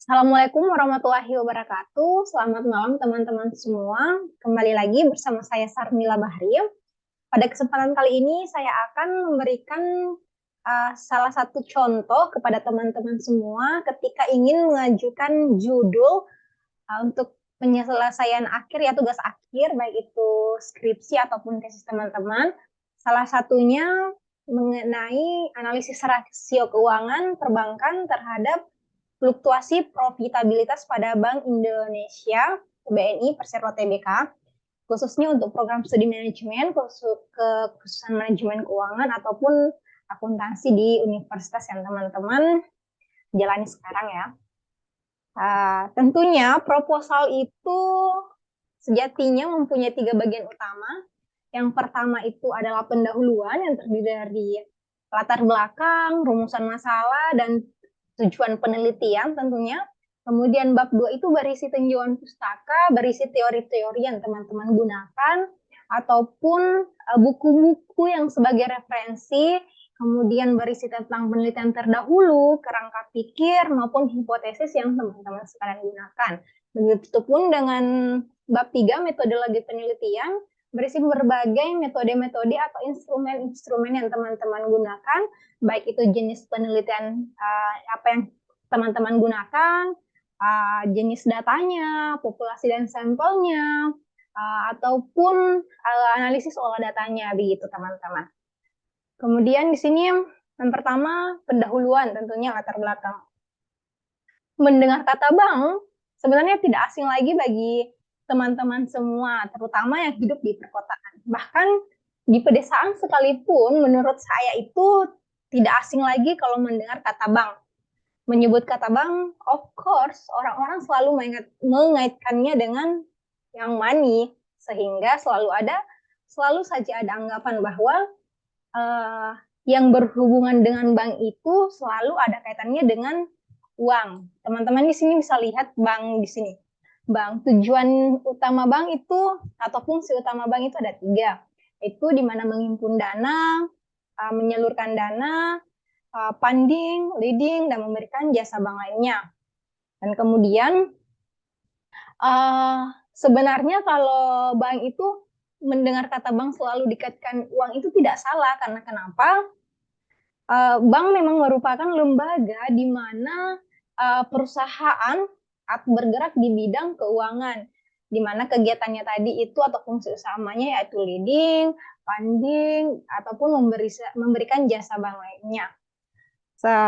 Assalamualaikum warahmatullahi wabarakatuh. Selamat malam teman-teman semua. Kembali lagi bersama saya Sarmila Bahri. Pada kesempatan kali ini saya akan memberikan salah satu contoh kepada teman-teman semua ketika ingin mengajukan judul untuk penyelesaian akhir ya tugas akhir baik itu skripsi ataupun tesis teman-teman. Salah satunya mengenai analisis rasio keuangan perbankan terhadap fluktuasi profitabilitas pada Bank Indonesia BNI Persero Tbk, khususnya untuk program studi manajemen, kekhususan manajemen keuangan ataupun akuntansi di universitas yang teman-teman jalani sekarang ya. Tentunya proposal itu sejatinya mempunyai 3 bagian utama. Yang pertama itu adalah pendahuluan yang terdiri dari latar belakang, rumusan masalah, dan tujuan penelitian tentunya. Kemudian bab 2 itu berisi tinjauan pustaka, berisi teori-teori yang teman-teman gunakan, ataupun buku-buku yang sebagai referensi, kemudian berisi tentang penelitian terdahulu, kerangka pikir, maupun hipotesis yang teman-teman sekalian gunakan. Begitupun dengan bab 3, metodologi penelitian, berisi berbagai metode-metode atau instrumen-instrumen yang teman-teman gunakan, baik itu jenis penelitian apa yang teman-teman gunakan, jenis datanya, populasi dan sampelnya, ataupun analisis olah datanya, begitu teman-teman. Kemudian di sini yang pertama pendahuluan, tentunya latar belakang. Mendengar kata bank sebenarnya tidak asing lagi bagi teman-teman semua, terutama yang hidup di perkotaan. Bahkan di pedesaan sekalipun, menurut saya itu tidak asing lagi kalau mendengar kata bank. Menyebut kata bank, of course, orang-orang selalu mengaitkannya dengan yang money, sehingga selalu saja ada anggapan bahwa yang berhubungan dengan bank itu selalu ada kaitannya dengan uang. Teman-teman di sini bisa lihat bank di sini. Bank, tujuan utama bank itu atau fungsi utama bank itu ada 3. Itu di mana menghimpun dana, menyalurkan dana, funding, leading, dan memberikan jasa bank lainnya. Dan kemudian sebenarnya kalau bank itu mendengar kata bank selalu dikaitkan uang itu tidak salah, karena kenapa? Bank memang merupakan lembaga di mana perusahaan bergerak di bidang keuangan, di mana kegiatannya tadi itu atau fungsi utamanya yaitu leading, funding, ataupun memberikan jasa bank lainnya.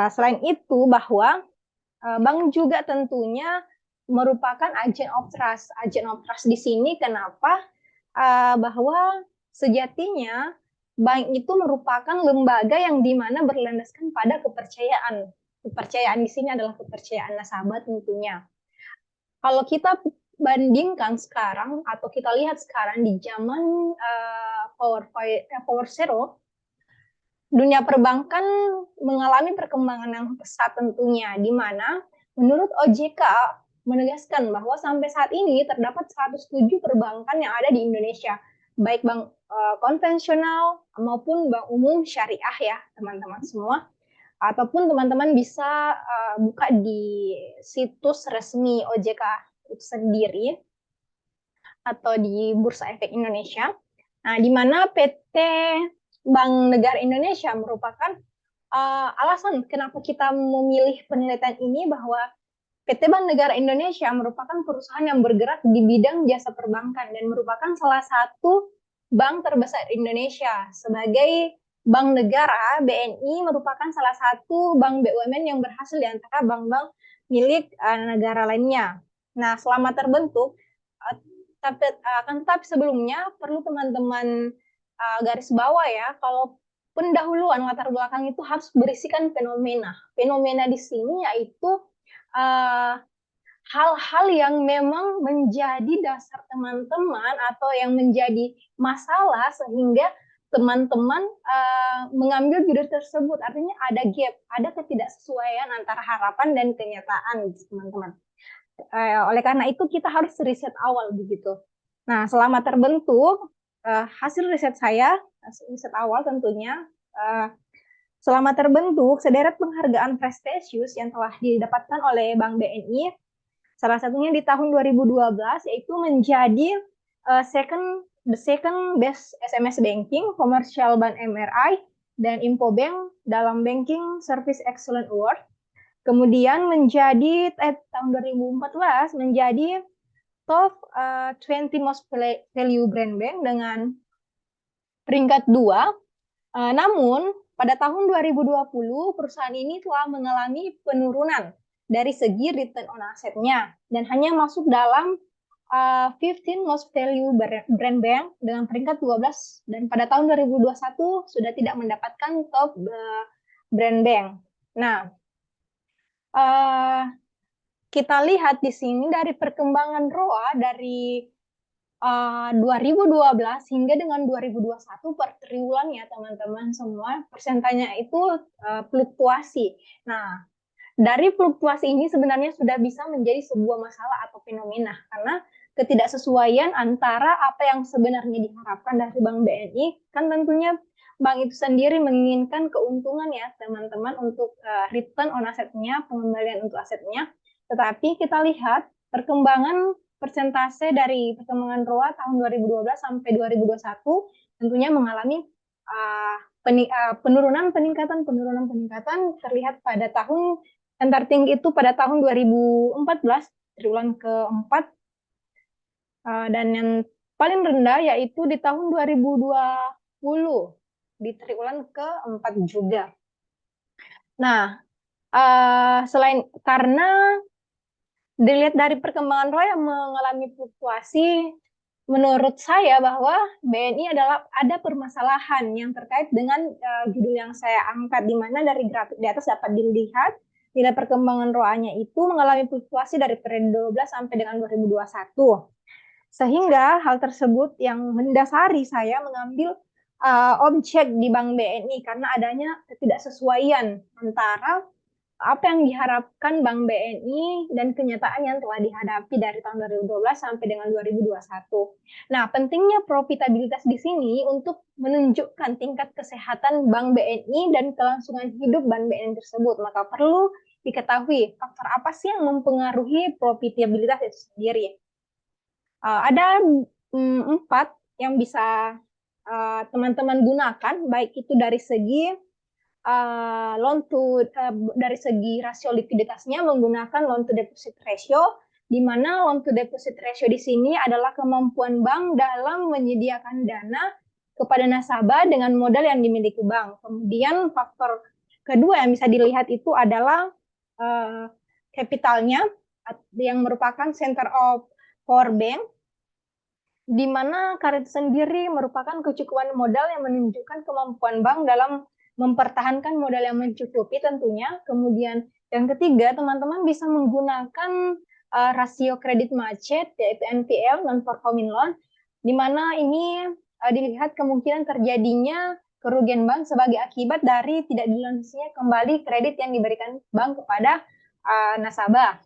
Selain itu bahwa bank juga tentunya merupakan agent of trust. Agent of trust di sini kenapa? Bahwa sejatinya bank itu merupakan lembaga yang dimana berlandaskan pada kepercayaan. Kepercayaan di sini adalah kepercayaan nasabah tentunya. Kalau kita bandingkan sekarang atau kita lihat sekarang di zaman Power Zero, dunia perbankan mengalami perkembangan yang pesat tentunya, di mana menurut OJK menegaskan bahwa sampai saat ini terdapat 107 perbankan yang ada di Indonesia, baik bank konvensional maupun bank umum syariah ya teman-teman semua, ataupun teman-teman bisa buka di situs resmi OJK itu sendiri atau di Bursa Efek Indonesia. Nah, di mana PT Bank Negara Indonesia merupakan alasan kenapa kita memilih penelitian ini, bahwa PT Bank Negara Indonesia merupakan perusahaan yang bergerak di bidang jasa perbankan dan merupakan salah satu bank terbesar Indonesia. Sebagai bank negara, BNI merupakan salah satu bank BUMN yang berhasil di antara bank-bank milik negara lainnya. Nah, selama terbentuk, tapi sebelumnya perlu teman-teman garis bawah ya, kalau pendahuluan latar belakang itu harus berisikan fenomena. Fenomena di sini yaitu hal-hal yang memang menjadi dasar teman-teman atau yang menjadi masalah sehingga teman-teman mengambil judul tersebut. Artinya ada gap, ada ketidaksesuaian antara harapan dan kenyataan, teman-teman. Oleh karena itu kita harus riset awal begitu. Nah, selama terbentuk hasil riset saya, riset awal tentunya Selama terbentuk, sederet penghargaan prestisius yang telah didapatkan oleh Bank BNI, salah satunya di tahun 2012, yaitu menjadi the second best SMS banking, Commercial Bank MRI, dan Infobank dalam Banking Service Excellence Award. Kemudian menjadi tahun 2014 menjadi top 20 most value brand bank dengan peringkat 2. Namun pada tahun 2020 perusahaan ini telah mengalami penurunan dari segi return on asset-nya dan hanya masuk dalam 15 most value brand bank dengan peringkat 12, dan pada tahun 2021 sudah tidak mendapatkan top brand bank. Nah, kita lihat di sini dari perkembangan ROA dari 2012 hingga dengan 2021 per triwulan ya teman-teman semua, persentanya itu fluktuasi. Nah, dari fluktuasi ini sebenarnya sudah bisa menjadi sebuah masalah atau fenomena karena ketidaksesuaian antara apa yang sebenarnya diharapkan dari Bank BNI, kan tentunya bank itu sendiri menginginkan keuntungan ya teman-teman untuk return on asetnya, pengembalian untuk asetnya. Tetapi kita lihat perkembangan persentase dari perkembangan ROA tahun 2012 sampai 2021 tentunya mengalami penurunan peningkatan terlihat pada tahun yang tertinggi itu pada tahun 2014 triwulan keempat, dan yang paling rendah yaitu di tahun 2020 di triwulan keempat juga. Nah, selain karena dilihat dari perkembangan ROA yang mengalami fluktuasi, menurut saya bahwa BNI ada permasalahan yang terkait dengan judul yang saya angkat, di mana dari grafik di atas dapat dilihat nilai perkembangan ROA-nya itu mengalami fluktuasi dari periode 12 sampai dengan 2021. Sehingga hal tersebut yang mendasari saya mengambil objek di Bank BNI karena adanya ketidaksesuaian antara apa yang diharapkan Bank BNI dan kenyataan yang telah dihadapi dari tahun 2012 sampai dengan 2021. Nah, pentingnya profitabilitas di sini untuk menunjukkan tingkat kesehatan Bank BNI dan kelangsungan hidup Bank BNI tersebut. Maka perlu diketahui faktor apa sih yang mempengaruhi profitabilitas itu sendiri. Ada 4 yang bisa teman-teman gunakan, baik itu dari segi dari segi rasio likuiditasnya menggunakan loan to deposit ratio, di mana loan to deposit ratio di sini adalah kemampuan bank dalam menyediakan dana kepada nasabah dengan modal yang dimiliki bank. Kemudian faktor kedua yang bisa dilihat itu adalah kapitalnya yang merupakan center of core bank, di mana KRIT sendiri merupakan kecukupan modal yang menunjukkan kemampuan bank dalam mempertahankan modal yang mencukupi tentunya. Kemudian yang ketiga, teman-teman bisa menggunakan rasio kredit macet, yaitu NPL, non-performing loan, di mana ini dilihat kemungkinan terjadinya kerugian bank sebagai akibat dari tidak dilunasinya kembali kredit yang diberikan bank kepada nasabah.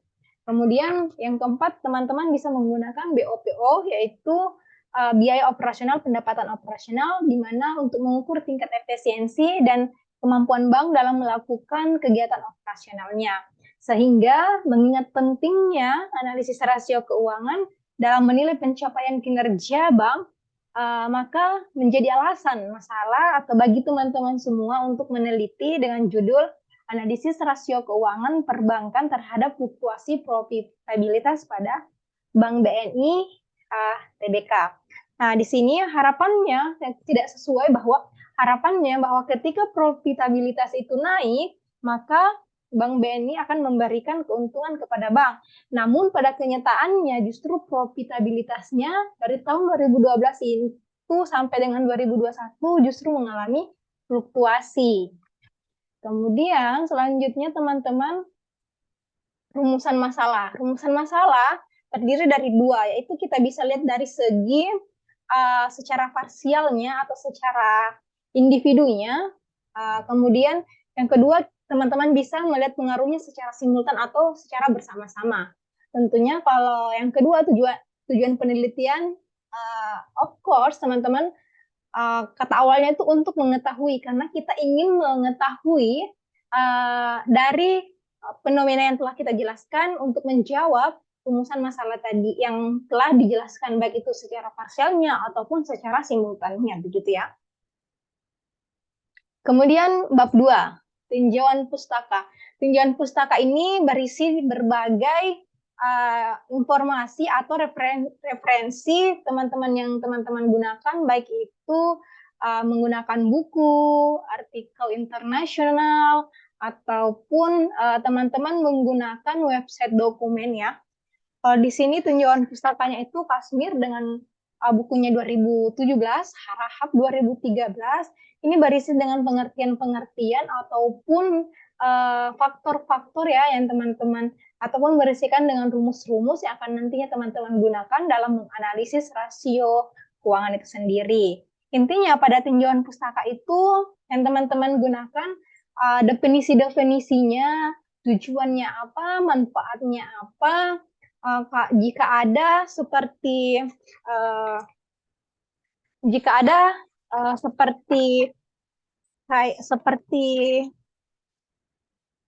Kemudian yang keempat, teman-teman bisa menggunakan BOPO, yaitu biaya operasional, pendapatan operasional, di mana untuk mengukur tingkat efisiensi dan kemampuan bank dalam melakukan kegiatan operasionalnya. Sehingga mengingat pentingnya analisis rasio keuangan dalam menilai pencapaian kinerja bank, maka menjadi alasan masalah atau bagi teman-teman semua untuk meneliti dengan judul analisis rasio keuangan perbankan terhadap fluktuasi profitabilitas pada Bank BNI TBK. Nah, di sini harapannya tidak sesuai, bahwa harapannya bahwa ketika profitabilitas itu naik, maka Bank BNI akan memberikan keuntungan kepada bank. Namun pada kenyataannya justru profitabilitasnya dari tahun 2012 itu sampai dengan 2021 justru mengalami fluktuasi. Kemudian selanjutnya teman-teman, rumusan masalah. Rumusan masalah terdiri dari 2, yaitu kita bisa lihat dari segi secara parsialnya atau secara individunya. Kemudian yang kedua, teman-teman bisa melihat pengaruhnya secara simultan atau secara bersama-sama. Tentunya kalau yang kedua, tujuan penelitian, of course teman-teman kata awalnya itu untuk mengetahui, karena kita ingin mengetahui dari fenomena yang telah kita jelaskan untuk menjawab rumusan masalah tadi yang telah dijelaskan, baik itu secara parsialnya ataupun secara simultannya, begitu ya. Kemudian bab 2, tinjauan pustaka. Tinjauan pustaka ini berisi berbagai informasi atau referensi teman-teman yang teman-teman gunakan, baik itu menggunakan buku, artikel internasional, ataupun teman-teman menggunakan website dokumen ya. Kalau di sini tinjauan pustakanya itu Kashmir dengan bukunya 2017, Harahap 2013. Ini berisi dengan pengertian-pengertian ataupun faktor-faktor ya yang teman-teman, ataupun berisikan dengan rumus-rumus yang akan nantinya teman-teman gunakan dalam menganalisis rasio keuangan itu sendiri. Intinya pada tinjauan pustaka itu yang teman-teman gunakan definisi-definisinya, tujuannya apa, manfaatnya apa, jika ada seperti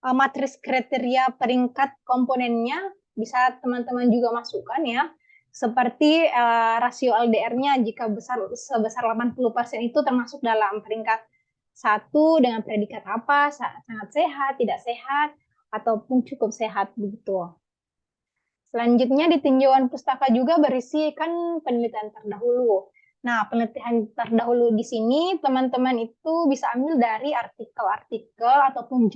matris kriteria peringkat komponennya bisa teman-teman juga masukkan ya. Seperti rasio LDR-nya jika sebesar 80% itu termasuk dalam peringkat 1 dengan predikat apa, sangat sehat, tidak sehat, ataupun cukup sehat begitu. Selanjutnya di tinjauan pustaka juga berisikan penelitian terdahulu. Nah, penelitian terdahulu di sini teman-teman itu bisa ambil dari artikel-artikel ataupun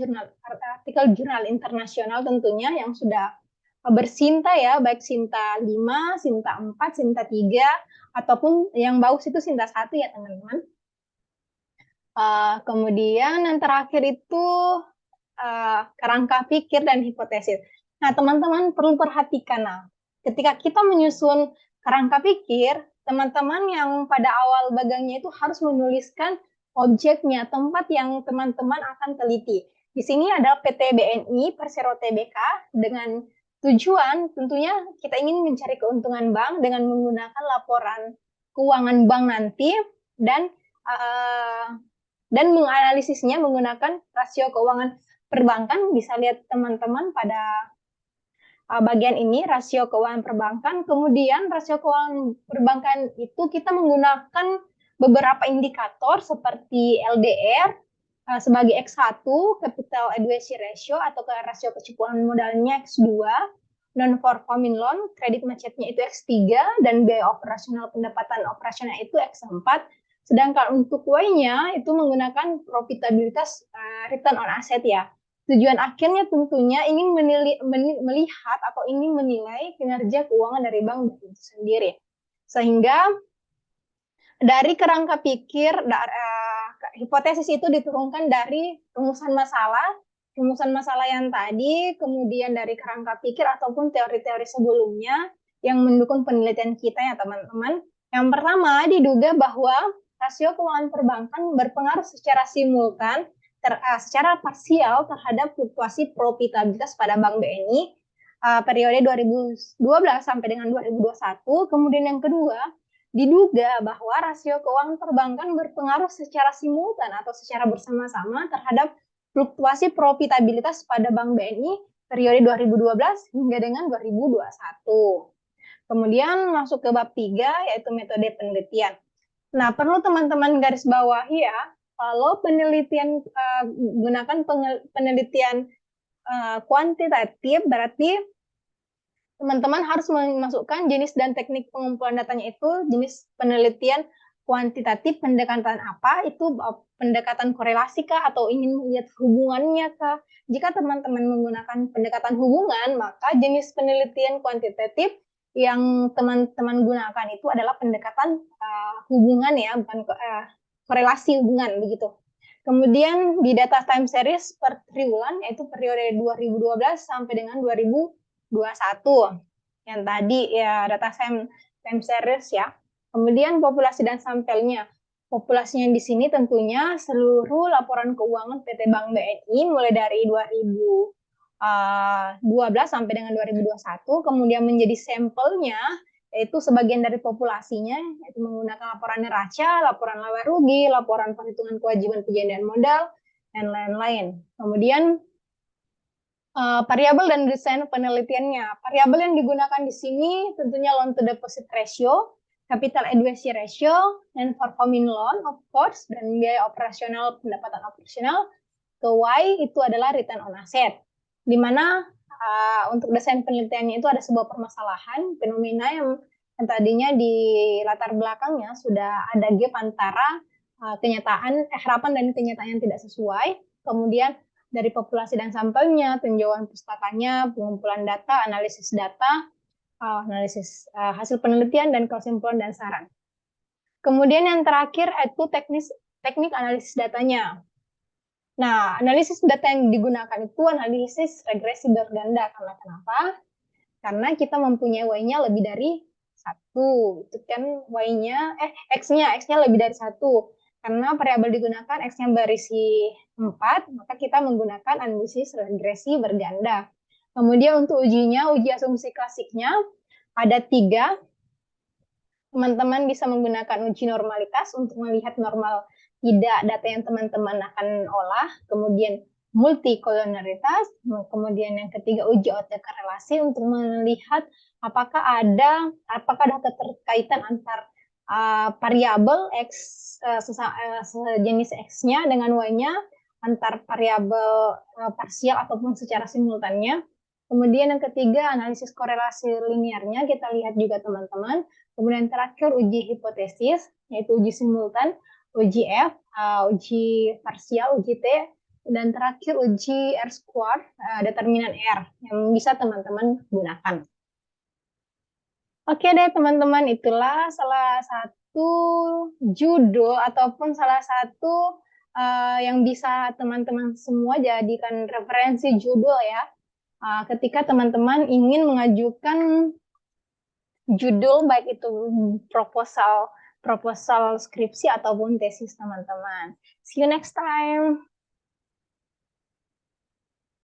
artikel jurnal internasional tentunya yang sudah bersinta ya, baik Sinta 5, Sinta 4, Sinta 3, ataupun yang bagus itu Sinta 1 ya teman-teman. Kemudian yang terakhir itu kerangka pikir dan hipotesis. Nah, teman-teman perlu perhatikan, ketika kita menyusun kerangka pikir, teman-teman yang pada awal bagangnya itu harus menuliskan objeknya, tempat yang teman-teman akan teliti. Di sini ada PT BNI Persero Tbk dengan tujuan tentunya kita ingin mencari keuntungan bank dengan menggunakan laporan keuangan bank nanti dan menganalisisnya menggunakan rasio keuangan perbankan. Bisa lihat teman-teman pada bagian ini rasio keuangan perbankan. Kemudian rasio keuangan perbankan itu kita menggunakan beberapa indikator seperti LDR sebagai X1, capital adequacy ratio atau rasio kecukupan modalnya X2, non-performing loan, kredit macetnya itu X3, dan biaya operasional pendapatan operasional itu X4. Sedangkan untuk Y-nya itu menggunakan profitabilitas return on asset ya. Tujuan akhirnya tentunya ingin melihat atau ingin menilai kinerja keuangan dari bank itu sendiri. Sehingga dari kerangka pikir, hipotesis itu diturunkan dari rumusan masalah yang tadi, kemudian dari kerangka pikir ataupun teori-teori sebelumnya yang mendukung penelitian kita ya teman-teman. Yang pertama, diduga bahwa rasio keuangan perbankan berpengaruh secara simultan secara parsial terhadap fluktuasi profitabilitas pada Bank BNI periode 2012 sampai dengan 2021. Kemudian yang kedua, diduga bahwa rasio keuangan perbankan berpengaruh secara simultan atau secara bersama-sama terhadap fluktuasi profitabilitas pada Bank BNI periode 2012 hingga dengan 2021. Kemudian masuk ke bab 3 yaitu metode penelitian. Nah, perlu teman-teman garis bawahi ya, kalau penelitian gunakan penelitian kuantitatif, berarti teman-teman harus memasukkan jenis dan teknik pengumpulan datanya itu jenis penelitian kuantitatif, pendekatan apa, itu pendekatan korelasi kah, atau ingin melihat hubungannya kah. Jika teman-teman menggunakan pendekatan hubungan, maka jenis penelitian kuantitatif yang teman-teman gunakan itu adalah pendekatan hubungan ya, bukan korelasi hubungan begitu. Kemudian di data time series per triwulan yaitu periode 2012 sampai dengan 2021. Yang tadi ya data time series ya. Kemudian populasi dan sampelnya. Populasinya di sini tentunya seluruh laporan keuangan PT Bank BNI mulai dari 2012 sampai dengan 2021. Kemudian menjadi sampelnya yaitu sebagian dari populasinya, yaitu menggunakan laporan neraca, laporan laba rugi, laporan perhitungan kewajiban penjaminan modal, dan lain-lain. Kemudian variabel dan desain penelitiannya. Variabel yang digunakan di sini tentunya loan to deposit ratio, capital adequacy ratio, dan performing loan, of course, dan biaya operasional, pendapatan operasional. Ke Y itu adalah return on asset, di mana untuk desain penelitiannya itu ada sebuah permasalahan, fenomena yang tadinya di latar belakangnya sudah ada gap antara harapan dan kenyataan yang tidak sesuai, kemudian dari populasi dan sampelnya, tinjauan pustakanya, pengumpulan data, analisis hasil penelitian, dan kesimpulan dan saran. Kemudian yang terakhir itu teknik analisis datanya. Nah, analisis data yang digunakan itu analisis regresi berganda. Karena kenapa? Karena kita mempunyai Y-nya lebih dari 1. Itu kan Y-nya, X-nya lebih dari 1. Karena variabel digunakan X-nya berisi 4, maka kita menggunakan analisis regresi berganda. Kemudian untuk ujinya, uji asumsi klasiknya ada 3. Teman-teman bisa menggunakan uji normalitas untuk melihat normal tidak data yang teman-teman akan olah, kemudian multikolonaritas, kemudian yang ketiga uji OTK relasi untuk melihat apakah ada keterkaitan antar variabel X sejenis X-nya dengan Y-nya, antar variabel parsial ataupun secara simultannya. Kemudian yang ketiga analisis korelasi linearnya kita lihat juga teman-teman. Kemudian terakhir uji hipotesis, yaitu uji simultan, uji F, uji parsial, uji T, dan terakhir uji R-square, determinan R, yang bisa teman-teman gunakan. Oke deh teman-teman, itulah salah satu judul ataupun salah satu yang bisa teman-teman semua jadikan referensi judul ya. Ketika teman-teman ingin mengajukan judul baik itu proposal skripsi ataupun tesis teman-teman. See you next time.